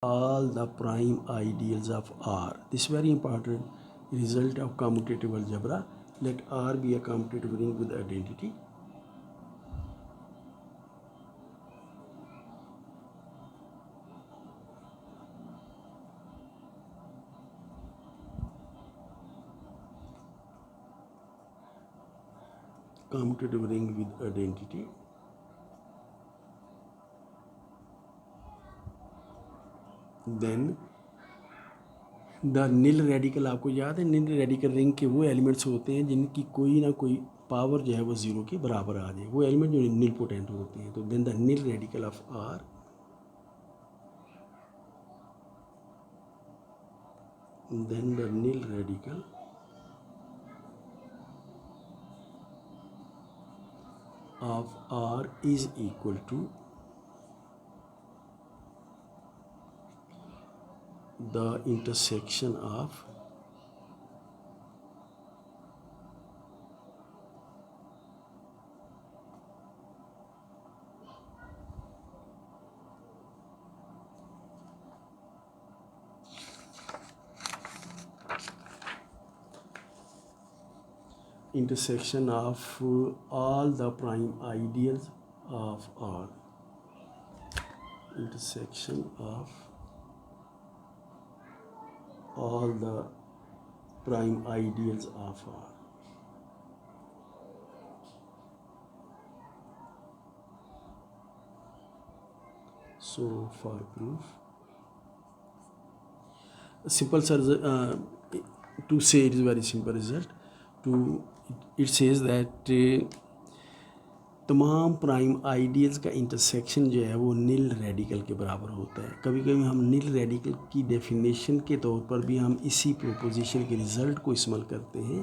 all the prime ideals of R. This is very important result of commutative algebra. Let R be a commutative ring with identity. Commutative ring with identity. Then the nil radical, आपको याद है नील radical ring के वो elements होते हैं जिनकी कोई ना कोई पावर जो है वो ज़ीरो के बराबर आ जाए, वो एलिमेंट जो नील पोटेंट होते हैं. तो then the nil radical of R then the nil radical of R is equal to the intersection of all the prime ideals of R. Intersection of all the prime ideals of R. So for proof, simple to say it is very simple result. It says that तमाम prime ideals का intersection जो है वो नील radical के बराबर होता है. कभी कभी हम नील रेडिकल की डेफिनेशन के तौर पर भी हम इसी प्रोपोजिशन के रिजल्ट को इस्तेमाल करते हैं,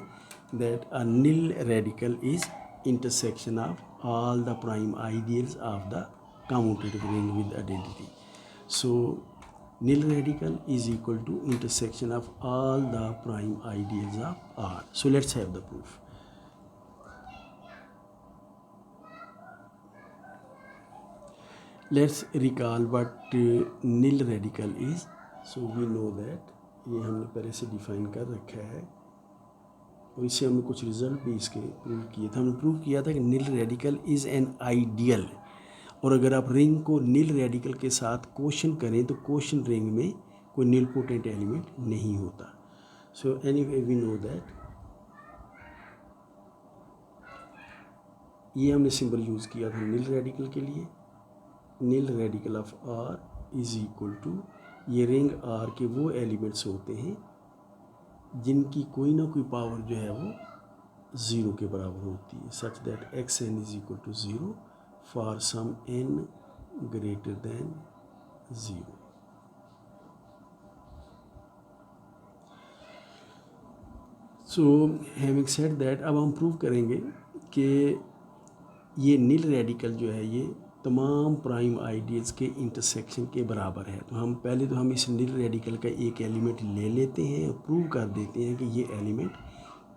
that a nil radical is intersection of all the prime ideals of the commutative ring with identity. So nil radical is equal to intersection of all the prime ideals of R. So let's have the proof. Let's recall what nil radical is. So we know that ये हमने पहले से define कर रखा है और इससे हमने कुछ रिजल्ट भी इसके प्रूव किए थे. हमने प्रूव किया था कि नील रेडिकल इज़ एन आइडियल, और अगर आप रिंग को नील रेडिकल के साथ क्वेश्चन करें तो क्वेश्चन रिंग में कोई नील पोटेंट एलिमेंट नहीं होता. So anyway we know that ये हमने सिंबल यूज़ किया था नील रेडिकल के लिए. Nil radical of R is equal to, ये रिंग आर के वो एलिमेंट्स होते हैं जिनकी कोई ना कोई पावर जो है वो ज़ीरो के बराबर होती है, such that X N is equal to zero for some n greater than 0. So having said that, अब हम प्रूव करेंगे कि ये नील रेडिकल जो है ये तमाम प्राइम आइडियल्स के इंटरसेक्शन के बराबर है. तो हम इस नील रेडिकल का एक एलिमेंट ले लेते हैं और प्रूव कर देते हैं कि ये एलिमेंट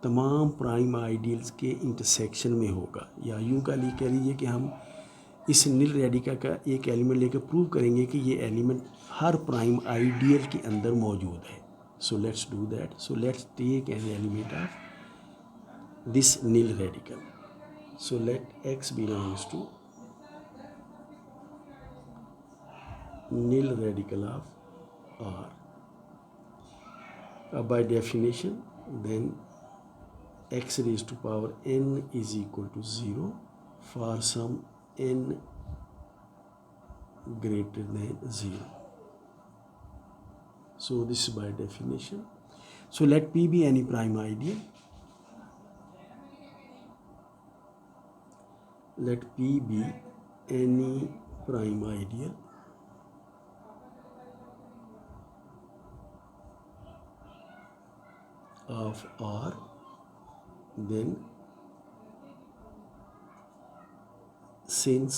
तमाम प्राइम आइडियल्स के इंटरसेक्शन में होगा. या यूँ कह लीजिए कि हम इस नील रेडिकल का एक एलिमेंट लेकर प्रूव करेंगे कि ये एलिमेंट हर प्राइम आइडियल के अंदर मौजूद है. So let's do that. So let's take an element of this nil radical. So let X belongs to nil radical of R. By definition then x raised to power n is equal to 0 for some n greater than 0. So this is by definition. So let P be any prime ideal. Let P be any prime ideal of R. Then since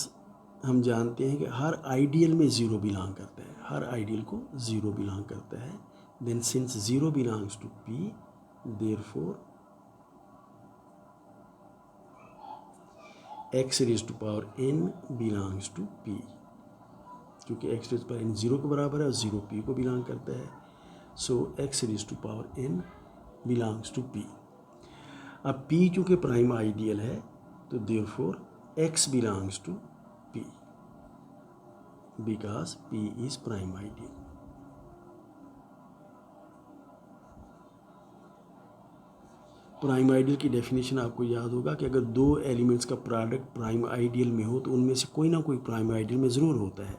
हम जानते हैं कि हर ideal में zero belong करता है, हर ideal को ज़ीरो बिलोंग करता है, then since zero belongs to P, therefore X raised to power n belongs to P. चूँकि x रेज पावर n 0 के बराबर है और 0 p को बिलोंग करता है, so x raise to power n belongs to p। अब p चूँकि प्राइम आइडियल है तो therefore x belongs to p because p is prime ideal. Prime ideal की डेफिनेशन आपको याद होगा कि अगर दो एलिमेंट्स का प्रोडक्ट प्राइम आइडियल में हो तो उनमें से कोई ना कोई प्राइम आइडियल में ज़रूर होता है।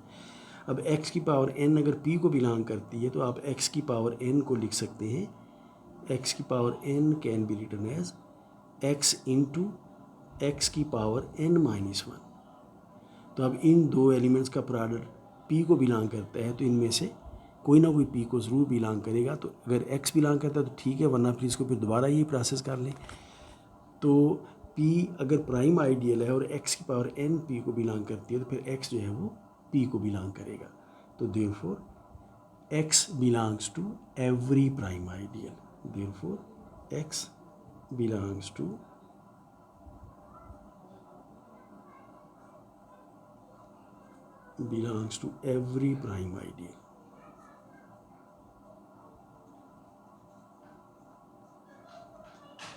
अब x की पावर n अगर p को बिलोंग करती है तो आप x की पावर n को लिख सकते हैं, x की power n can be written as x into X की पावर n माइनस 1। तो अब इन दो एलिमेंट्स का प्रोडक्ट p को बिलोंग करता है तो इनमें से कोई ना कोई p को ज़रूर बिलोंग करेगा। तो अगर x बिलोंग करता है तो ठीक है, वरना फिर इसको फिर दोबारा ये प्रोसेस कर लें। तो p अगर प्राइम आइडियल है और x की पावर n p को बिलोंग करती है तो फिर x जो है वो p को बिलोंग करेगा। तो therefore x belongs to every prime ideal, therefore x belongs to every prime ideal।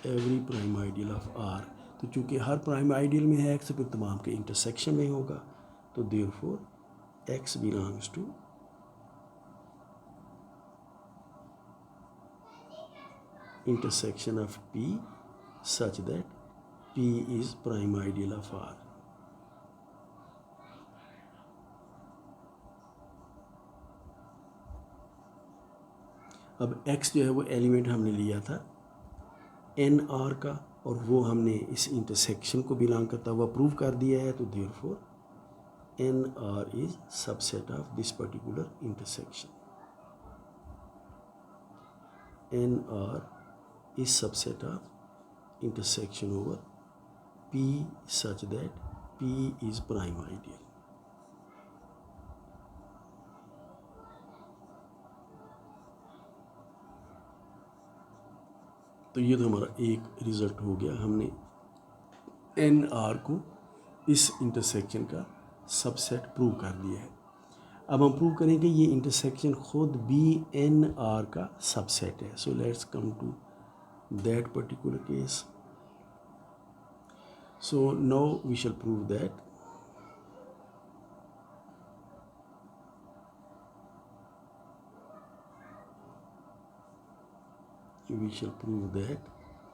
Every prime ideal of R। तो चूँकि हर प्राइम आइडियल में है x, फिर तमाम के इंटरसेक्शन में होगा, तो therefore x belongs to intersection of P such that P is prime ideal of R। अब x जो है वो एलिमेंट हमने लिया था NR का और वो हमने इस इंटरसेक्शन को बिलोंग करता हुआ प्रूव कर दिया है, तो therefore NR is subset of this particular intersection. NR is subset of intersection over P such that P is prime ideal। तो ये तो हमारा एक रिज़ल्ट हो गया, हमने NR को इस इंटरसेक्शन का सबसेट प्रूव कर दिया है। अब हम प्रूव करेंगे ये इंटरसेक्शन खुद भी NR का सबसेट है। So let's come to that particular case। So now we shall prove that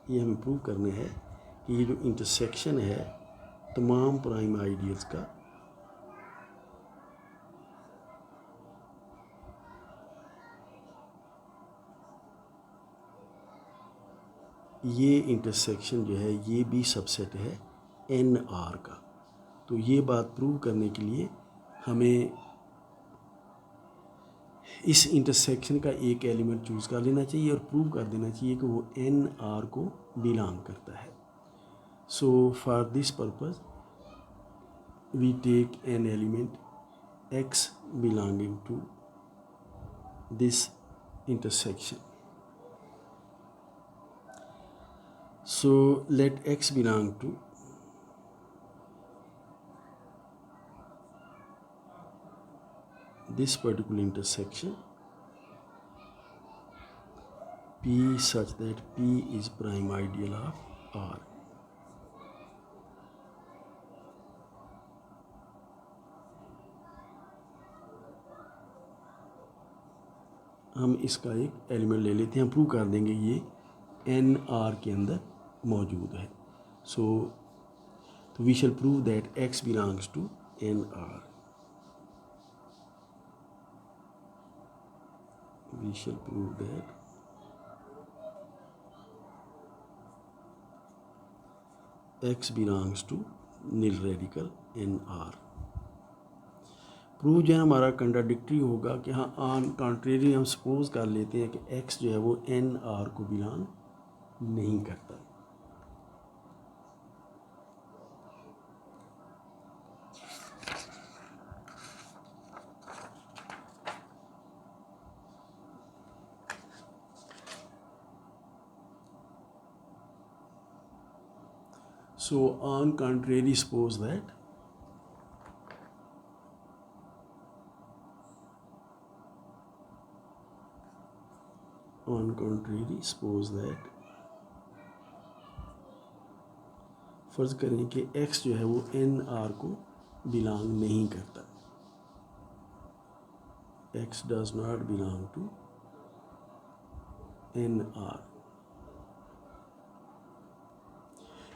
ये हमें प्रूव करना है कि ये जो इंटरसेक्शन है तमाम प्राइम आइडियल्स का ये इंटरसेक्शन जो है ये भी सबसेट है NR का। तो ये बात प्रूव करने के लिए हमें इस इंटरसेक्शन का एक एलिमेंट चूज़ कर लेना चाहिए और प्रूव कर देना चाहिए कि वो NR को बिलोंग करता है। So for this purpose we take an element X belonging to this intersection। So let X belong to this particular intersection P such that P is prime ideal of R। हम इसका एक element ले लेते हैं, हम prove कर देंगे ये NR के अंदर मौजूद है। So we shall prove that X belongs to NR। We shall prove that X belongs to nil radical NR। Prove जो है हमारा कंट्राडिक्टरी होगा कि हाँ ऑन कॉन्ट्रेरी हम सपोज कर लेते हैं कि X जो है वो NR को बिलोंग नहीं करता। So on contrary suppose that on contrary suppose that, फर्ज करें कि x जो है वो NR को बिलोंग नहीं करता, x does not belong to NR।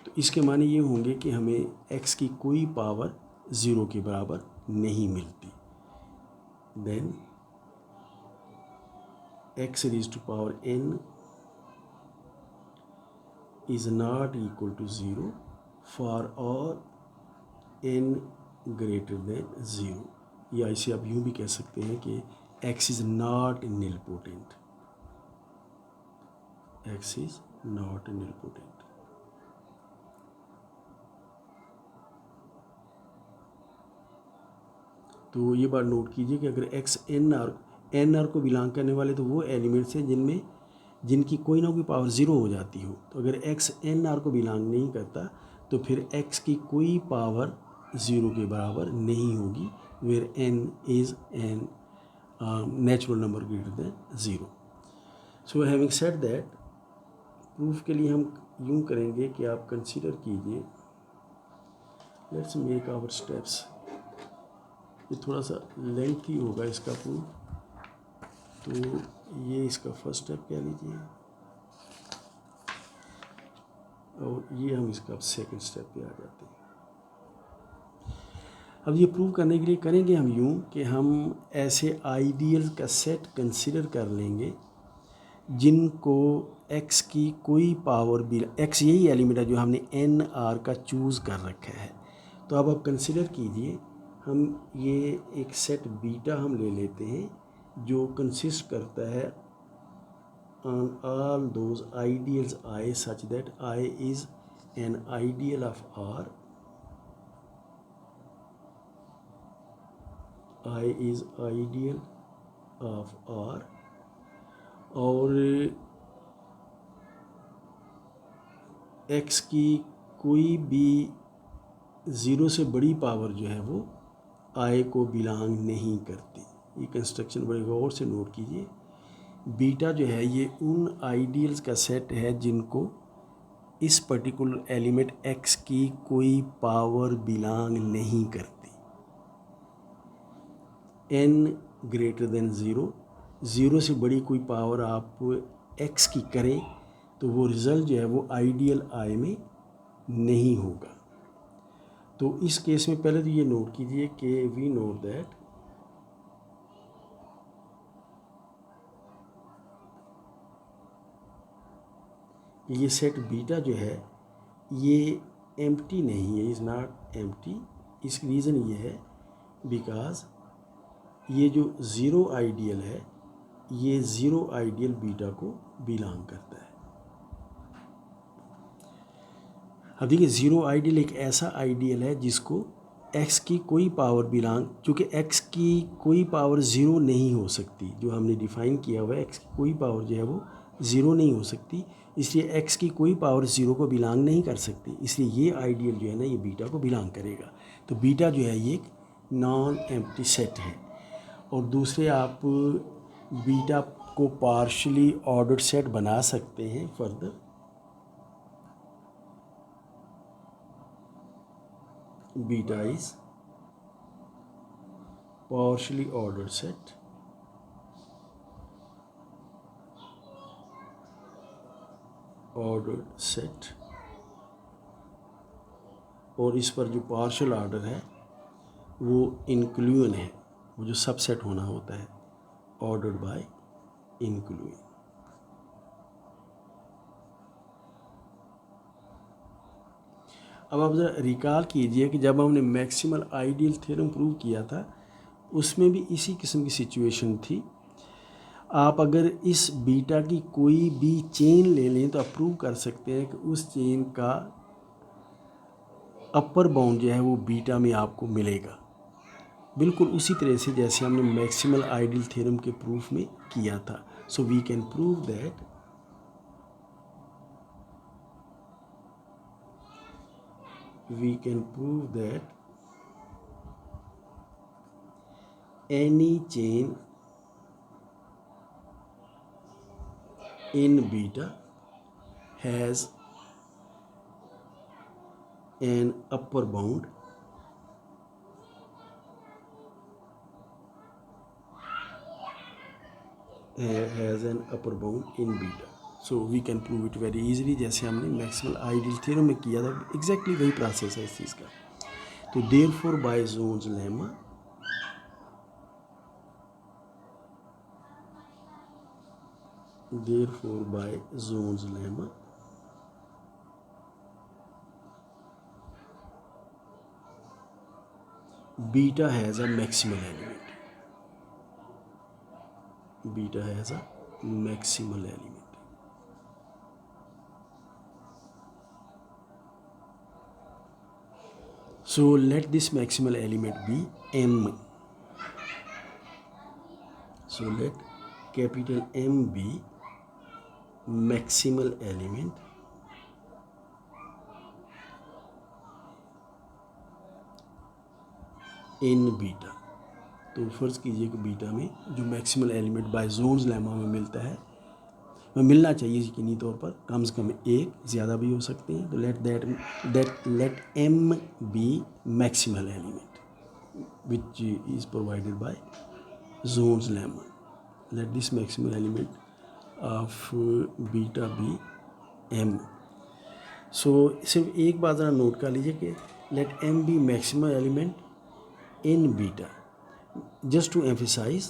तो इसके माने ये होंगे कि हमें x की कोई पावर 0 के बराबर नहीं मिलती। Then x raised to power n is not equal to 0 for all n greater than 0, या इसे आप यूँ भी कह सकते हैं कि x is not nilpotent, x is not nilpotent। तो ये बात नोट कीजिए कि अगर x NR को बिलोंग करने वाले तो वो एलिमेंट्स हैं जिनकी कोई ना कोई पावर 0 हो जाती हो। तो अगर x NR को बिलोंग नहीं करता तो फिर x की कोई पावर 0 के बराबर नहीं होगी, where n is an natural number greater than 0। So having said that, proof के लिए हम यूँ करेंगे कि आप कंसीडर कीजिए, लेट्स मेक आवर स्टेप्स। ये थोड़ा सा लेंथी होगा इसका प्रूफ, तो ये इसका फर्स्ट स्टेप कह लीजिए और ये हम इसका सेकंड स्टेप पे आ जाते हैं। अब ये प्रूव करने के लिए करेंगे हम यूँ कि हम ऐसे आइडियल का सेट कंसीडर कर लेंगे जिनको x की कोई पावर भी, x यही एलिमेंट है जो हमने NR का चूज़ कर रखा है। तो अब आप कंसीडर कीजिए, हम ये एक सेट बीटा हम ले लेते हैं जो कंसिस्ट करता है on all those ideals I such that I is an ideal of R, I is ideal of R, और x की कोई भी 0 से बड़ी पावर जो है वो I को बिलोंग नहीं करती। ये कंस्ट्रक्शन बड़े गौर से नोट कीजिए। बीटा जो है ये उन आइडियल्स का सेट है जिनको इस पर्टिकुलर एलिमेंट x की कोई पावर बिलोंग नहीं करती। n ग्रेटर देन 0 से बड़ी कोई पावर आप x की करें तो वो रिज़ल्ट जो है वो आइडियल I में नहीं होगा। तो इस केस में पहले तो ये नोट कीजिए कि वी नोट दैट ये सेट बीटा जो है ये एम्प्टी नहीं है, इज़ नॉट एम्प्टी। इसकी रीज़न ये है बिकॉज ये जो 0 आइडियल है ये 0 आइडियल बीटा को बिलोंग करता है। अब देखिए 0 आइडियल एक ऐसा आइडियल है जिसको x की कोई पावर बिलोंग, चूँकि x की कोई पावर 0 नहीं हो सकती, जो हमने डिफ़ाइन किया हुआ है x की कोई पावर जो है वो 0 नहीं हो सकती, इसलिए x की कोई पावर 0 को बिलोंग नहीं कर सकती, इसलिए ये आइडियल जो है ना ये बीटा को बिलोंग करेगा। तो बीटा जो है ये एक नॉन एम्प्टी सेट है। और दूसरे आप बीटा को पार्शली ऑर्डर्ड सेट बना सकते हैं further. Beta is partially ordered set और इस पर जो पार्शियल ऑर्डर है वो इंक्लूजन है, वो जो सबसेट होना होता है ऑर्डर्ड बाय इंक्लूजन। अब आप ज़रा रिकॉल कीजिए कि जब हमने मैक्सिमल आइडियल थ्योरम प्रूव किया था उसमें भी इसी किस्म की सिचुएशन थी। आप अगर इस बीटा की कोई भी चेन ले लें तो आप प्रूव कर सकते हैं कि उस चेन का अपर बाउंड जो है वो बीटा में आपको मिलेगा, बिल्कुल उसी तरह से जैसे हमने मैक्सिमल आइडियल थ्योरम के प्रूफ में किया था। So we can prove that any chain in beta has an upper bound in beta. So we can prove it very easily, जैसे हमने मैक्सिमल आइडियल थ्योरम में किया था, एग्जैक्टली वही प्रोसेस है इस चीज़ का. तो therefore by Jones lemma beta has a maximal element. So let this maximal element be M. So let capital M be maximal element in beta. तो फर्ज कीजिए कि बीटा में जो maximal element by Jones lemma में मिलता है, में मिलना चाहिए यकीनी तौर पर, कम से कम एक, ज़्यादा भी हो सकते हैं. तो let M be maximal element which is provided by Jones lemma. Let this maximal element of beta B M. So सिर्फ एक बात ज़रा नोट कर लीजिए कि let M be maximal element in beta, just to emphasize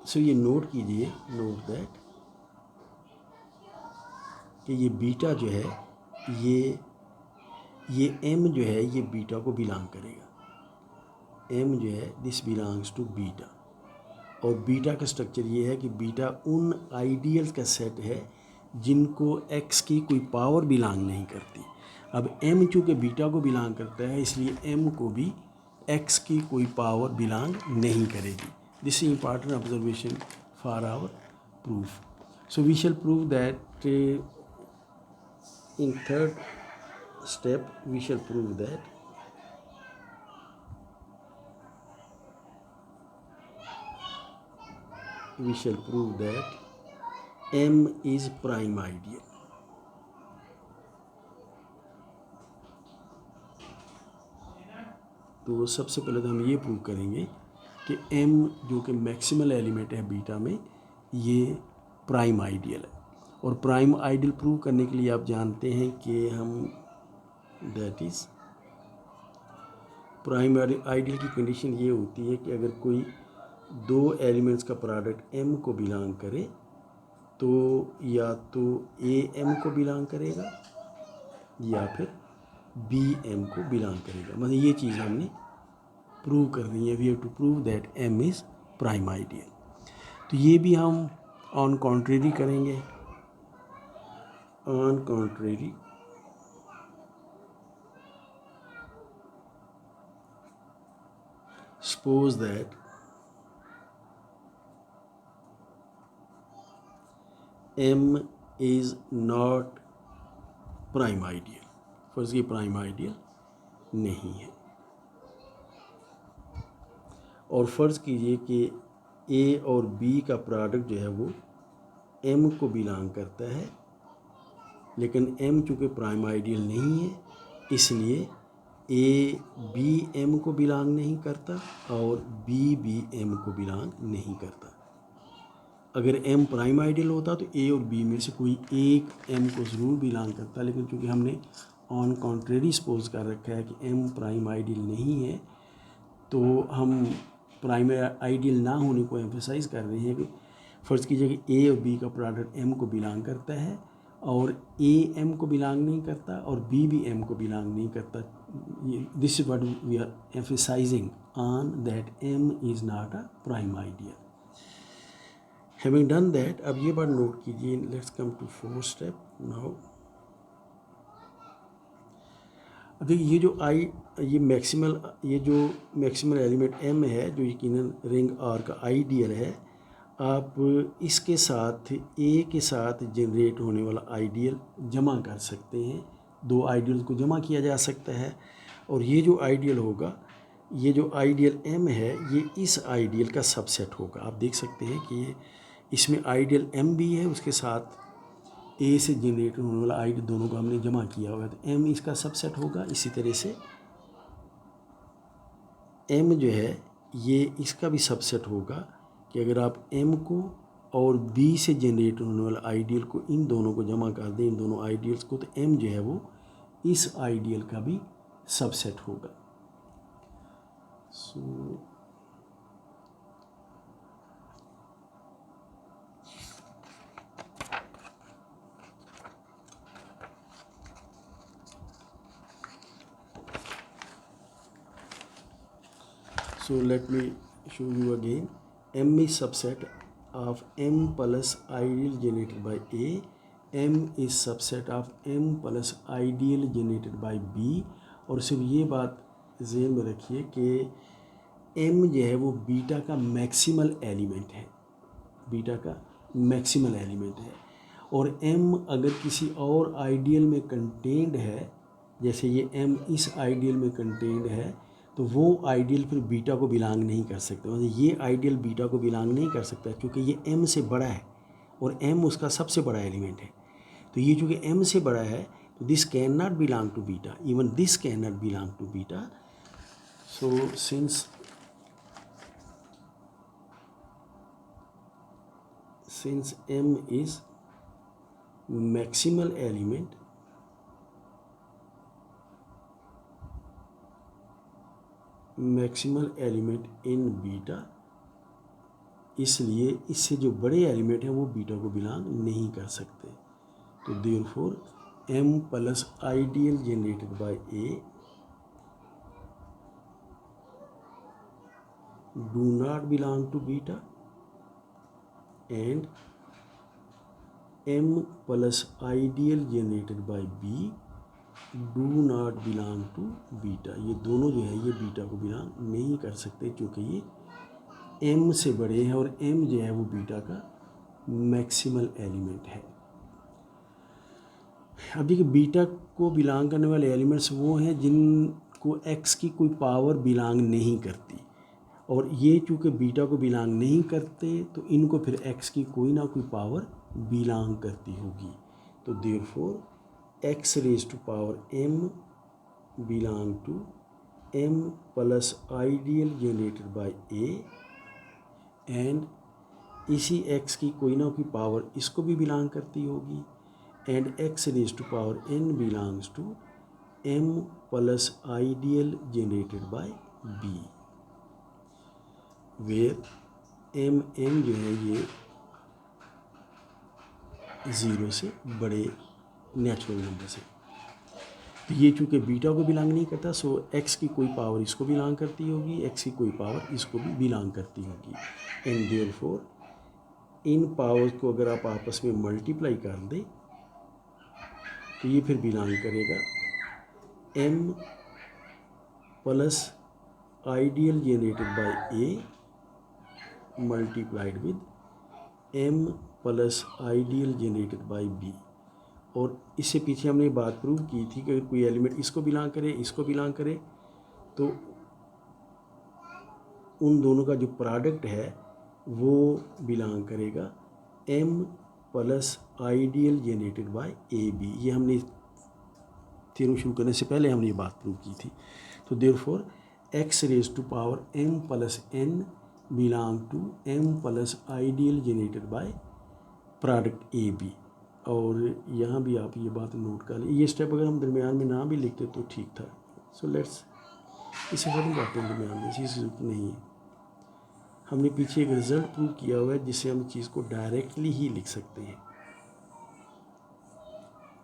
so ये note कीजिए, note that कि ये बीटा जो है ये m जो है ये बीटा को बिलोंग करेगा. m जो है दिस बिलोंग्स टू बीटा. और बीटा का स्ट्रक्चर ये है कि बीटा उन आइडियल्स का सेट है जिनको x की कोई पावर बिलोंग नहीं करती. अब m चूँकि बीटा को बिलोंग करता है, इसलिए m को भी x की कोई पावर बिलोंग नहीं करेगी. This is important observation for our proof. So we shall prove that in third step we shall prove that M is prime ideal. तो सबसे पहले तो हम ये प्रूव करेंगे कि M जो कि मैक्सिमल एलिमेंट है बीटा में, ये प्राइम आइडियल है. और प्राइम आइडियल प्रूव करने के लिए आप जानते हैं कि हम दैट इज़ प्राइम आइडियल की कंडीशन ये होती है कि अगर कोई दो एलिमेंट्स का प्रोडक्ट m को बिलोंग करे तो या तो a m को बिलोंग करेगा या फिर b m को बिलोंग करेगा. मतलब ये चीज़ हमने प्रूव करनी है. We have to prove that m is prime ideal. तो ये भी हम ऑन कॉन्ट्रेरी करेंगे. On contrary suppose that M is not prime ideal. फर्ज ये प्राइम आइडियल नहीं है. और फ़र्ज़ कीजिए कि A और B का प्रोडक्ट जो है वो M को बिलोंग करता है, लेकिन M चूँकि प्राइम आइडियल नहीं है, इसलिए A B M को बिलोंग नहीं करता और B भी M को बिलोंग नहीं करता. अगर m प्राइम आइडियल होता तो a और b में से कोई एक m को ज़रूर बिलोंग करता, लेकिन चूँकि हमने ऑन कॉन्ट्रेरी सपोज कर रखा है कि m प्राइम आइडियल नहीं है, तो हम प्राइम आइडियल ना होने को एम्फेसाइज़ कर रहे हैं कि फ़र्ज़ कीजिए कि a और b का प्रोडक्ट m को बिलोंग करता है और a m को बिलोंग नहीं करता और b भी m को बिलोंग नहीं करता. This is what we are emphasizing on that m is not a prime ideal. Having done that, अब ये बात नोट कीजिए. Let's come to fourth step now. अब देखिए ये जो मैक्सिमल एलिमेंट m है, जो यकीनन रिंग R का आइडियल है, आप इसके साथ a के साथ जनरेट होने वाला आइडियल जमा कर सकते हैं दो आइडियल को जमा किया जा सकता है। और ये जो आइडियल होगा, ये जो आइडियल m है, ये इस आइडियल का सबसेट होगा। आप देख सकते हैं कि ये इसमें आइडियल m भी है, उसके साथ a से जनरेट होने वाला आइडियल, दोनों को हमने जमा किया हुआ है, तो m इसका सबसेट होगा। इसी तरह से m जो है ये इसका भी सबसेट होगा कि अगर आप m को और b से जनरेट होने वाला आइडियल को, इन दोनों को जमा कर दें, इन दोनों आइडियल्स को, तो m जो है वो इस आइडियल का भी सबसेट होगा। So let me show you again. M is subset of M plus ideal generated by A. M is subset of M plus ideal generated by B. और सिर्फ ये बात ज़हन में रखिए कि M जो है वो बीटा का मैक्सिमल एलिमेंट है, बीटा का मैक्सिमल एलिमेंट है। और M अगर किसी और आइडियल में कंटेंड है, जैसे ये M इस आइडियल में कंटेंड है, तो वो आइडियल फिर बीटा को बिलोंग नहीं कर सकता। मतलब ये आइडियल बीटा को बिलोंग नहीं कर सकता क्योंकि ये m से बड़ा है और m उसका सबसे बड़ा एलिमेंट है। तो ये चूँकि m से बड़ा है, तो this can not belong to beta, even this can not belong to beta. So since m is maximal element, in beta, इसलिए इससे जो बड़े एलिमेंट हैं वो बीटा को बिलोंग नहीं कर सकते। तो therefore m plus ideal generated by a do not belong to beta, and m plus ideal generated by b do not belong to beta. ये दोनों जो है ये बीटा को बिलोंग नहीं कर सकते क्योंकि ये m से बड़े हैं और m जो है वो बीटा का मैक्सिमल एलिमेंट है। अभी कि बीटा को बिलोंग करने वाले एलिमेंट्स वो हैं जिनको x की कोई पावर बिलोंग नहीं करती, और ये चूँकि बीटा को बिलोंग नहीं करते तो इनको फिर x की कोई ना कोई पावर बिलोंग करती होगी। तो therefore x raise to power m belong to m plus ideal generated by a, and इसी x की कोई ना कोई पावर इसको भी बिलोंग करती होगी, and x raise to power n belongs to m plus ideal generated by b, where m जो है ये 0 से बड़े नेचुरल नंबर से। तो ये चूँकि बीटा को बिलोंग नहीं करता, सो x की कोई पावर इसको बिलोंग करती होगी, x की कोई पावर इसको भी बिलोंग करती होगी, एंड देयरफॉर इन पावर्स को अगर आप आपस में मल्टीप्लाई कर दें तो ये फिर बिलोंग करेगा m plus ideal generated by a multiplied with m plus ideal generated by b। और इससे पीछे हमने बात प्रूव की थी कि अगर कोई एलिमेंट इसको बिलोंग करे, इसको बिलोंग करे, तो उन दोनों का जो प्रोडक्ट है वो बिलोंग करेगा m plus ideal generated by A B. ये हमने थ्योरम शुरू करने से पहले हमने ये बात प्रूव की थी। तो therefore x raise to power m plus n belong to m plus ideal generated by product A B. और यहाँ भी आप ये बात नोट कर लें, ये स्टेप अगर हम दरमियान में ना भी लिखते तो ठीक था। सो लेट्स इसे ख़त्म करते हैं दरमियान में, इसी ज़रूरत नहीं है। हमने पीछे एक रिज़ल्ट प्रूव किया हुआ है जिससे हम चीज़ को डायरेक्टली ही लिख सकते हैं।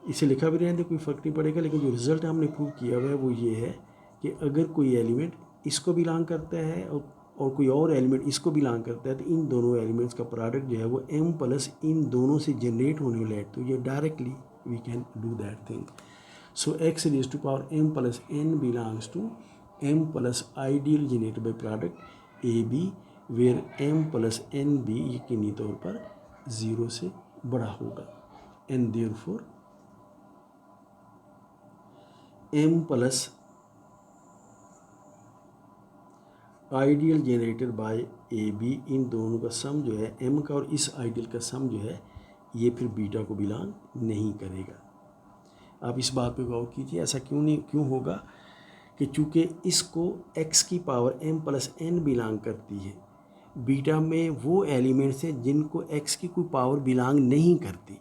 इसे लिखा भी रहें तो कोई फ़र्क नहीं पड़ेगा, लेकिन जो रिज़ल्ट हमने प्रूव किया हुआ है वो ये है कि अगर कोई एलिमेंट इसको बिलोंग करता है और कोई और एलिमेंट इसको बिलोंग करता है, तो इन दोनों एलिमेंट्स का प्रोडक्ट जो है वो m प्लस इन दोनों से जनरेट होने वाला है। तो ये directly we can do that thing. So x raise to power m plus n belongs to m plus ideal generated by product A B, where m plus n भी यकीनी तौर पर 0 से बड़ा होगा, and therefore m plus ideal generated by A B, इन दोनों का सम जो है m का और इस आइडियल का सम जो है ये फिर बीटा को बिलोंग नहीं करेगा। आप इस बात पे गौर कीजिए, ऐसा क्यों होगा कि चूँकि इसको x की power m plus n belong करती है, बीटा में वो एलिमेंट्स हैं जिनको x की कोई पावर बिलोंग नहीं करती,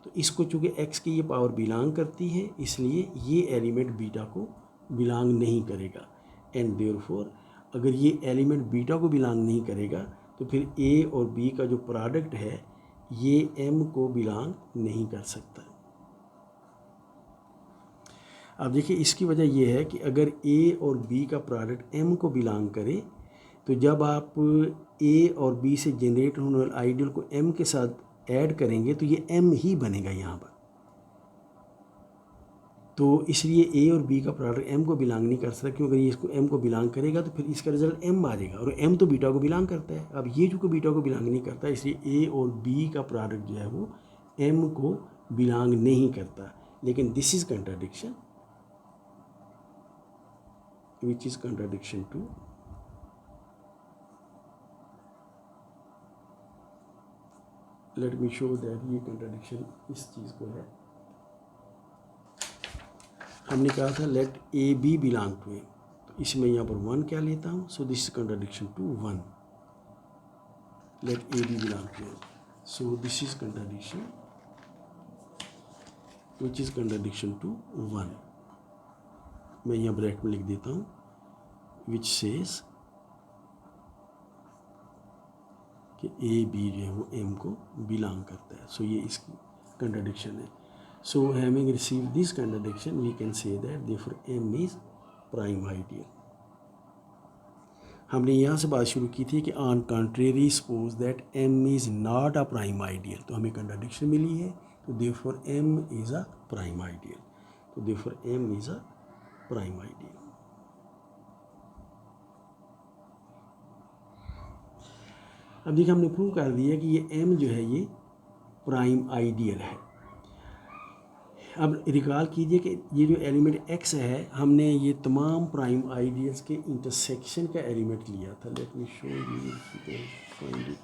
तो इसको चूँकि x की ये पावर बिलोंग करती है इसलिए ये एलिमेंट बीटा को बिलोंग नहीं करेगा। एंड देयरफॉर अगर ये एलिमेंट बीटा को बिलोंग नहीं करेगा तो फिर a और b का जो प्रोडक्ट है ये m को बिलोंग नहीं कर सकता। अब देखिए इसकी वजह ये है कि अगर a और b का प्रोडक्ट m को बिलोंग करे तो जब आप a और b से जनरेट होने वाले आइडियल को m के साथ ऐड करेंगे तो ये m ही बनेगा यहाँ पर। तो इसलिए a और b का प्रोडक्ट m को बिलोंग नहीं कर सकता, क्योंकि ये इसको m को बिलोंग करेगा तो फिर इसका रिजल्ट m आ जाएगा, और m तो बीटा को बिलोंग करता है। अब ये जो बीटा को बिलोंग नहीं करता इसलिए a और b का प्रोडक्ट जो है वो m को बिलोंग नहीं करता। लेकिन this is contradiction which is contradiction to let me show that ये कंट्राडिक्शन इस चीज़ को है। हमने कहा था let A B belong to M, तो इसमें यहाँ पर 1 क्या लेता हूँ, so this is contradiction to 1। Let A B belong to M, so this is contradiction which is contradiction to 1। मैं यहाँ ब्रैकेट में लिख देता हूँ विच सेज कि ए बी जो है वो एम को बिलोंग करता है, सो ये इसकी कंट्राडिक्शन है। So having received this contradiction, we can say that therefore M is prime ideal. हमने यहाँ से बात शुरू की थी कि on contrary suppose that M is not a prime ideal, तो हमें contradiction मिली है, तो therefore M is a prime ideal, तो therefore M is a prime ideal। अब देखिए हमने प्रूव कर दिया कि ये M जो है ये प्राइम आइडियल है। अब रिकॉल कीजिए कि ये जो एलिमेंट x है हमने ये तमाम प्राइम आइडियल्स के इंटरसेक्शन का एलिमेंट लिया था। Let me show you find it.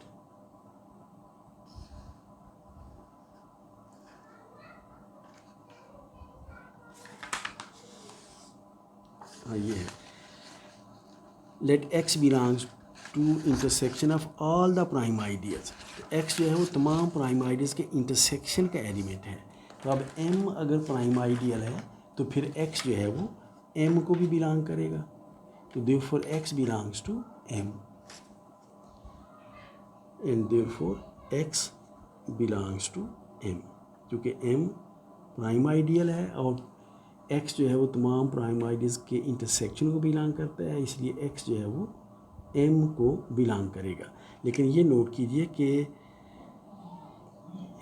हाँ ये है, let x belongs to intersection of all the prime ideals. x जो है वो तमाम प्राइम आइडियल्स के इंटरसेक्शन का एलिमेंट है। तो अब m अगर प्राइम आइडियल है तो फिर x जो है वो m को भी बिलोंग करेगा, तो therefore x belongs to m and therefore x belongs to m, क्योंकि m प्राइम आइडियल है और x जो है वो तमाम प्राइम आइडियल्स के इंटरसेक्शन को बिलोंग करता है, इसलिए x जो है वो m को बिलोंग करेगा। लेकिन ये नोट कीजिए कि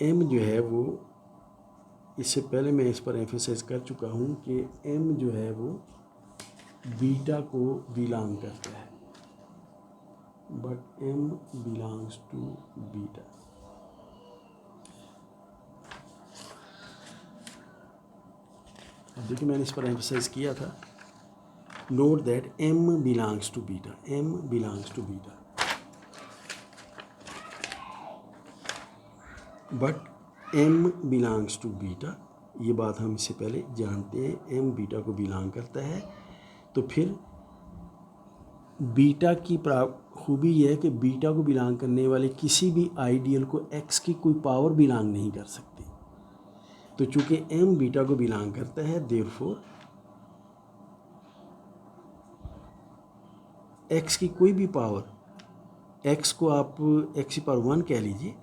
m जो है वो, इससे पहले मैं इस पर एम्फेसाइज कर चुका हूँ कि m जो है वो बीटा को बिलोंग करता है, but m belongs to beta. अब देखिए मैंने इस पर एम्फेसाइज किया था, note that m belongs to beta, m belongs to beta, but m belongs to beta. ये बात हम इससे पहले जानते हैं, m बीटा को बिलोंग करता है। तो फिर बीटा की खूबी यह है कि बीटा को बिलोंग करने वाले किसी भी आइडियल को x की कोई पावर बिलोंग नहीं कर सकती। तो चूंकि m बीटा को बिलोंग करता है देयरफॉर x की कोई भी पावर, x को आप x की पावर 1 कह लीजिए,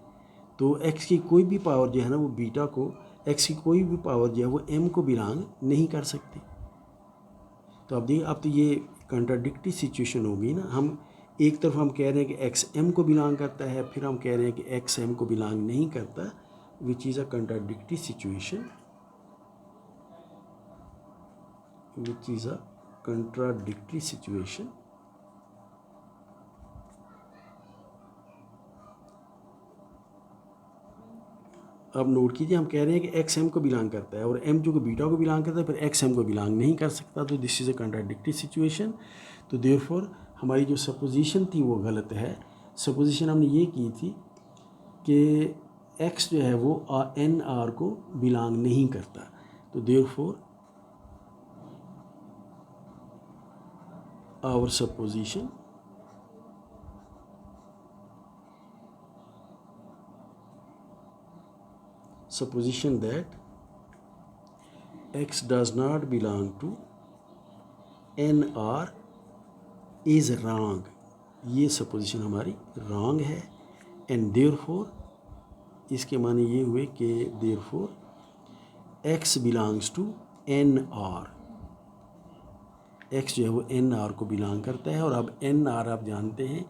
तो x की कोई भी पावर जो है ना वो बीटा को, x की कोई भी पावर जो है वो m को बिलोंग नहीं कर सकती। तो अब देखिए अब तो ये कंट्राडिक्टरी सिचुएशन होगी ना, हम एक तरफ हम कह रहे हैं कि x m को बिलोंग करता है, फिर हम कह रहे हैं कि x m को बिलोंग नहीं करता, which is a contradictory situation, which is a contradictory situation. अब नोट कीजिए, हम कह रहे हैं कि एक्स एम को बिलोंग करता है और एम जो कि बीटा को बिलोंग करता है, फिर एक्स एम को बिलोंग नहीं कर सकता, तो this is a contradictory situation. तो देयरफॉर हमारी जो सपोजिशन थी वो गलत है। सपोजिशन हमने ये की थी कि एक्स जो है वो एन आर को बिलोंग नहीं करता, तो therefore our supposition that x does not belong to NR is wrong, ये सपोजिशन हमारी रॉन्ग है। एंड देयरफॉर इसके माने ये हुए कि therefore x belongs to NR, x जो है वो NR को बिलोंग करता है। और अब NR आप जानते हैं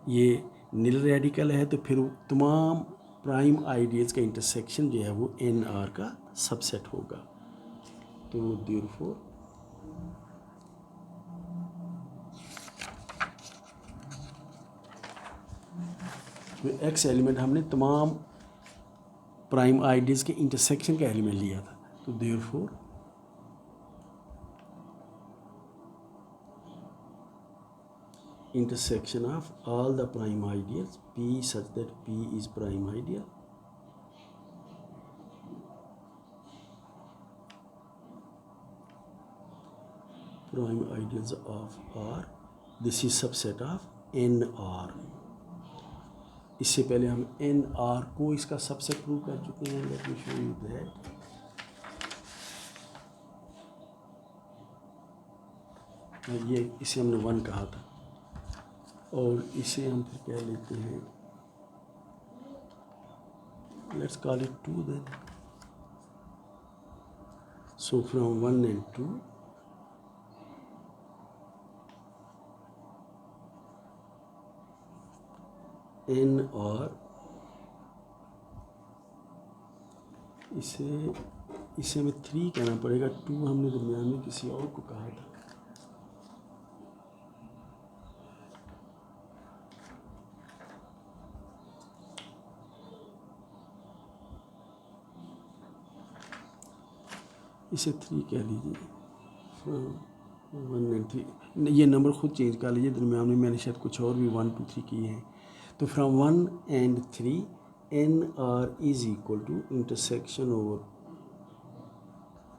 ये नील रेडिकल है, तो फिर तमाम प्राइम आइडियल्स का इंटरसेक्शन जो है वो NR का सबसेट होगा। तो देयरफॉर एक्स एलिमेंट हमने तमाम प्राइम आइडियल्स के इंटरसेक्शन का एलिमेंट लिया था, तो therefore intersection of all the prime ideals P such that P is prime ideal of R, this is subset of NR। इससे पहले हम NR को इसका सबसेट प्रूव कर चुके हैं। Late me show you that. ये इसे हमने 1 कहा था और इसे हम फिर कह लेते हैं, let's call it 2 then. So from 1 and 2 N और इसे हमें 3 कहना पड़ेगा। 2 हमने दरमियान में किसी और को कहा था। इसे 3 कह लीजिए, 1 and 3। ये नंबर खुद चेंज कर लीजिए, दरमियान में मैंने शायद कुछ और भी 1 2 3 किए हैं। तो from 1 and 3 NR is equal to intersection over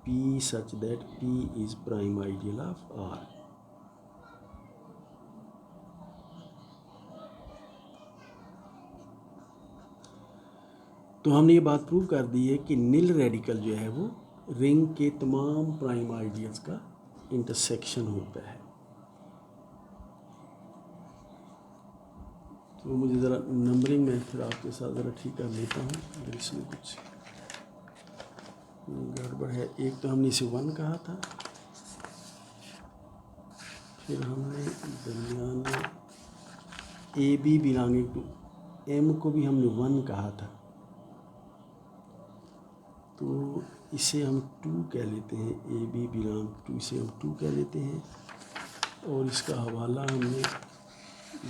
P such that P is prime ideal of R। तो हमने ये बात प्रूव कर दी है कि नील रेडिकल जो है वो रिंग के तमाम प्राइम आइडियल्स का इंटरसेक्शन होता है। तो मुझे ज़रा नंबरिंग में फिर आपके साथ ज़रा ठीक कर लेता हूँ अगर इसमें कुछ गड़बड़ है। एक तो हमने इसे 1 कहा था, फिर हमने दरमियान में AB बिलोंगिंग टू M को भी हमने 1 कहा था, तो इसे हम 2 कह लेते हैं। AB बिलोंग टू इसे हम 2 कह लेते हैं और इसका हवाला हमने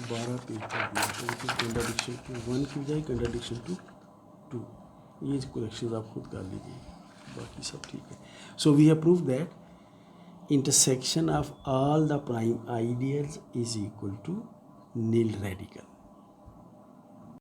12 पेज पर दिया, तो कंट्राडिक्शन टू 1 की बजाय कंट्राडिक्शन टू 2। ये करेक्शन आप खुद कर लीजिए, बाकी सब ठीक है। So we have prove that intersection of all the prime ideals is equal to nil radical.